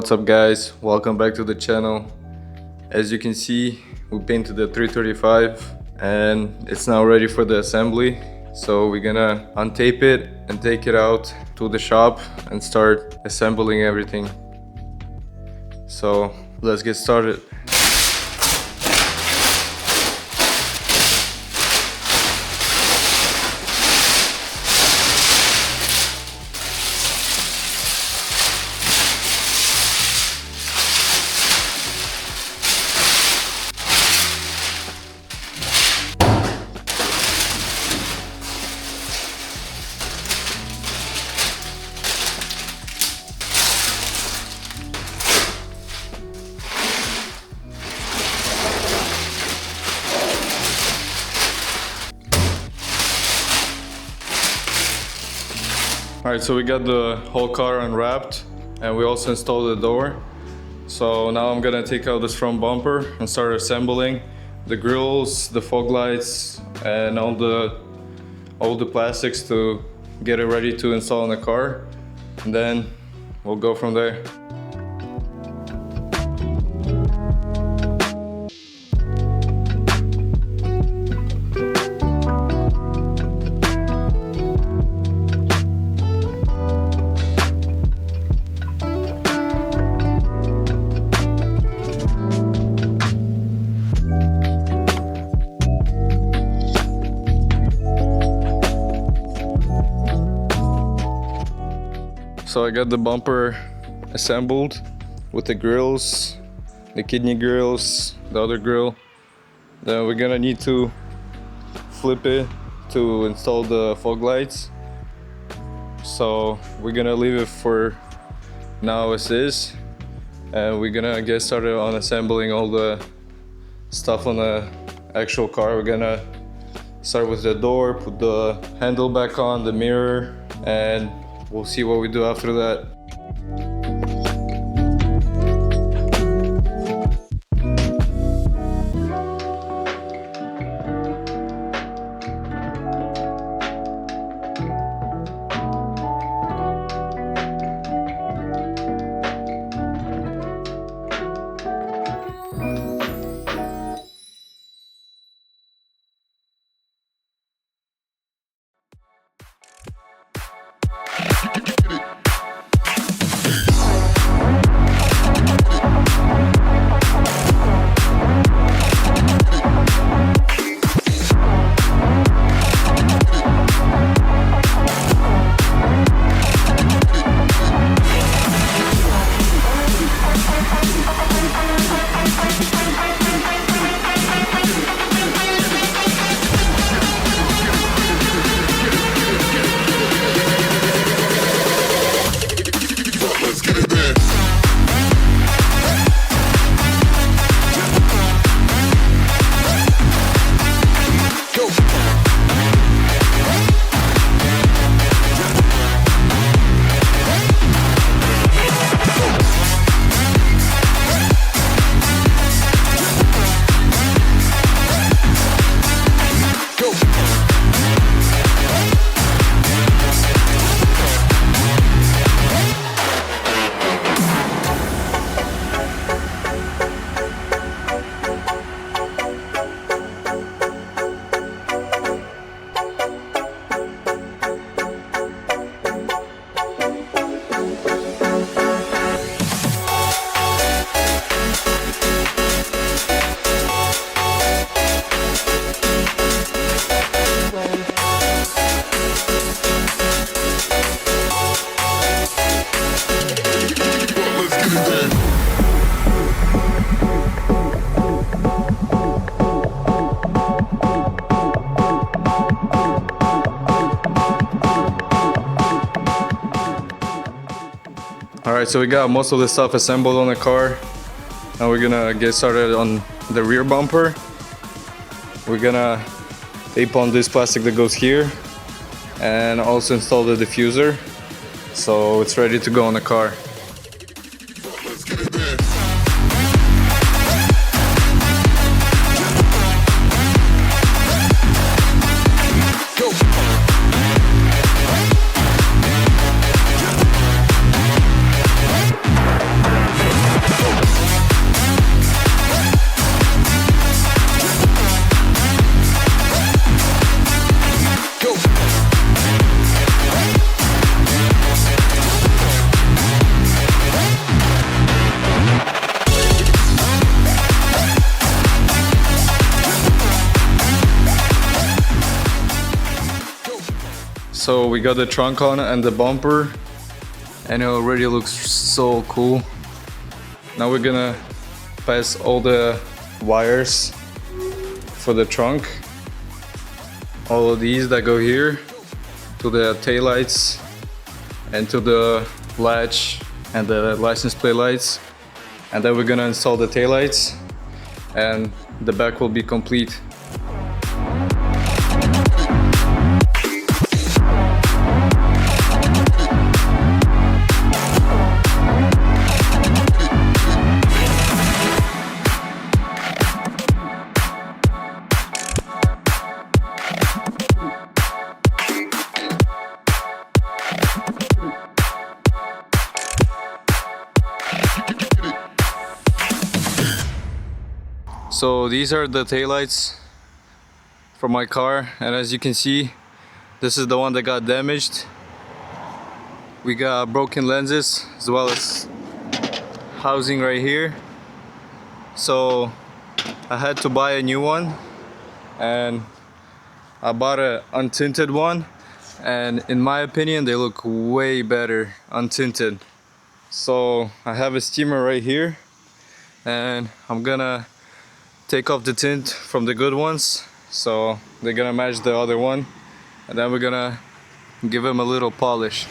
what's up guys, welcome back to the channel. As you can see, we painted the 335 and it's now ready for the assembly. So we're gonna untape it and take it out to the shop and start assembling everything. So let's get started. Alright, so we got the whole car unwrapped and we also installed the door. So now I'm gonna take out this front bumper and start assembling the grills, the fog lights, and all the plastics to get it ready to install in the car. And then we'll go from there. So I got the bumper assembled with the grills, the kidney grills, the other grill. Then we're gonna need to flip it to install the fog lights. So we're gonna leave it for now as is, and we're gonna get started on assembling all the stuff on the actual car. We're gonna start with the door, put the handle back on, the mirror, and we'll see what we do after that. Alright, so we got most of the stuff assembled on the car. Now we're gonna get started on the rear bumper. We're gonna tape on this plastic that goes here and also install the diffuser, so it's ready to go on the car. So we got the trunk on and the bumper, and it already looks so cool. Now we're gonna pass all the wires for the trunk, all of these that go here to the taillights and to the latch and the license plate lights, and then we're gonna install the taillights and the back will be complete. So these are the taillights for my car, and as you can see, this is the one that got damaged. We got broken lenses as well as housing right here. So I had to buy a new one, and I bought an untinted one, and in my opinion they look way better untinted. So I have a steamer right here, and I'm gonna take off the tint from the good ones, so they're gonna match the other one, and then we're gonna give them a little polish.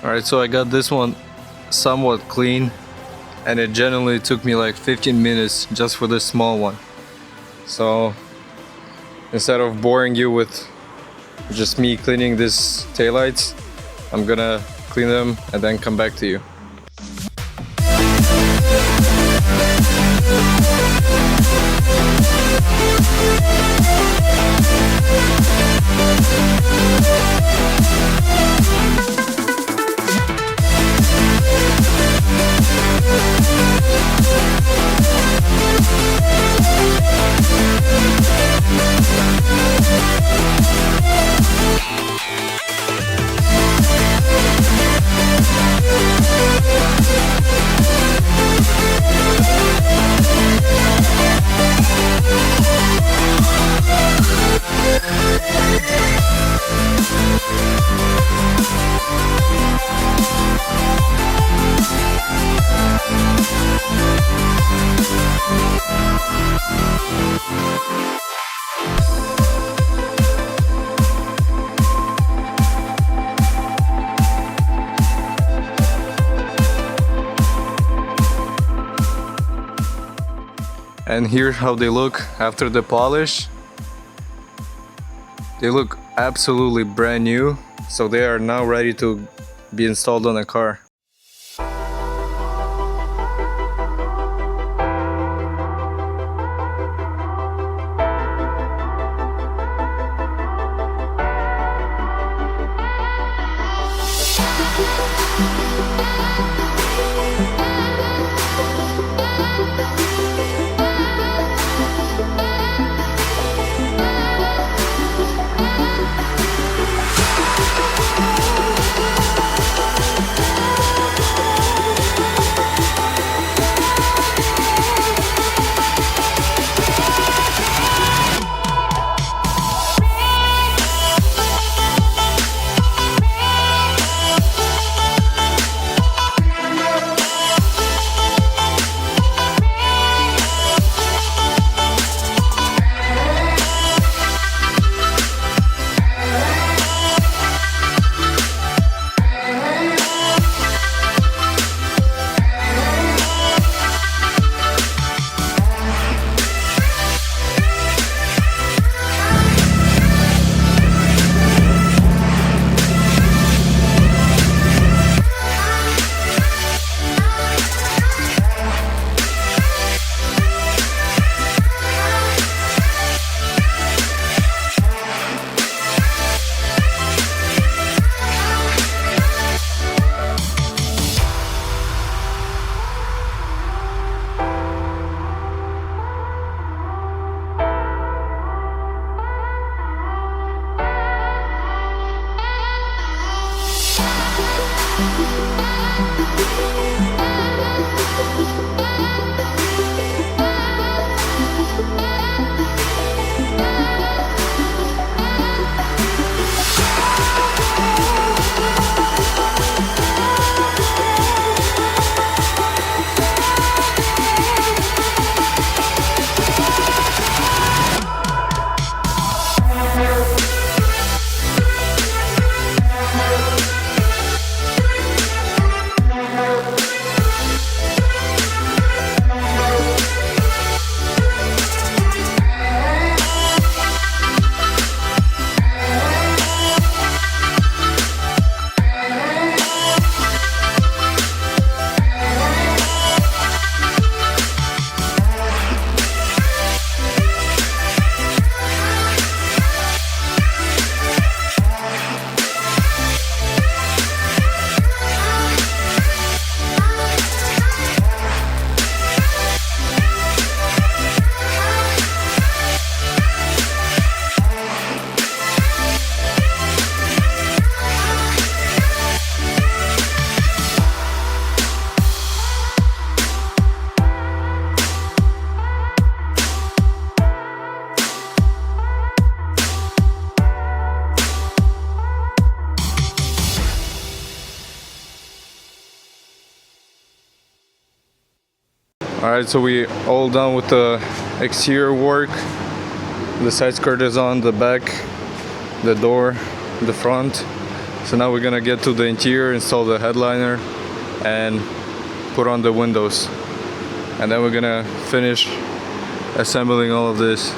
Alright, so I got this one somewhat clean, and it generally took me like 15 minutes just for this small one. So instead of boring you with just me cleaning these taillights, I'm gonna clean them and then come back to you. And here's how they look after the polish. They look absolutely brand new, so they are now ready to be installed on a car. Alright, so we all done with the exterior work. The side skirt is on, the back, the door, the front. So now we're gonna get to the interior, install the headliner and put on the windows. And then we're gonna finish assembling all of this.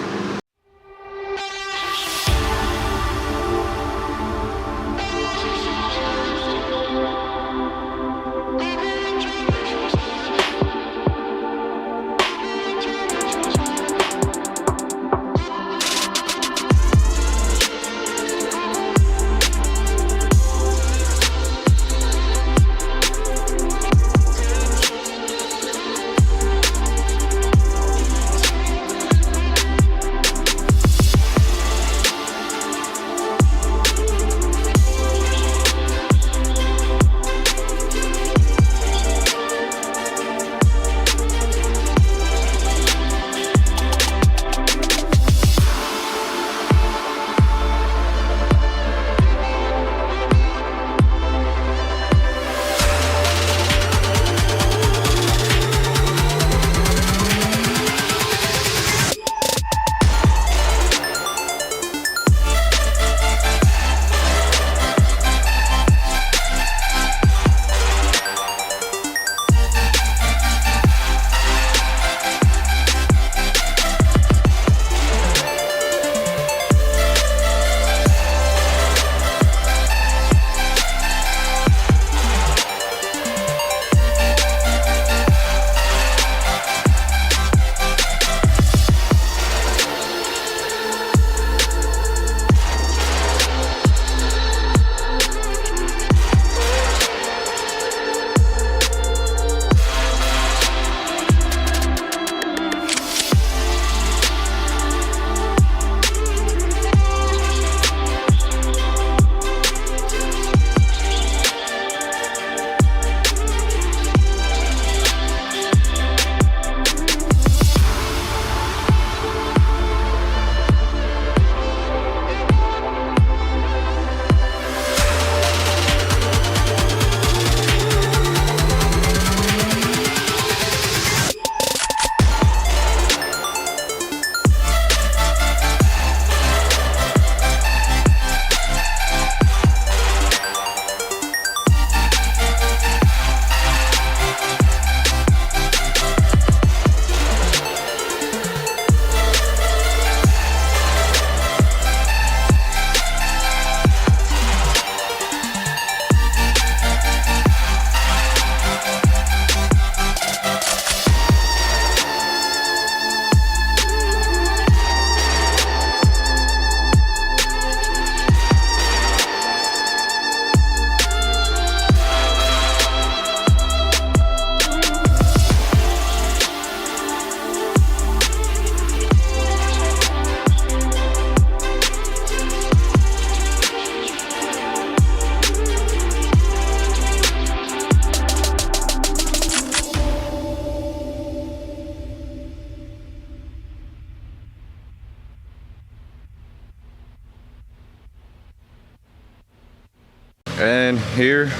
And here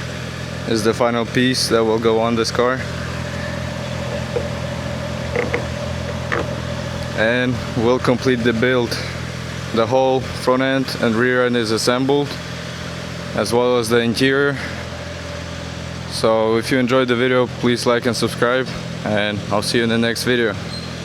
is the final piece that will go on this car. And we'll complete the build. The whole front end and rear end is assembled, as well as the interior. So if you enjoyed the video, please like and subscribe, and I'll see you in the next video.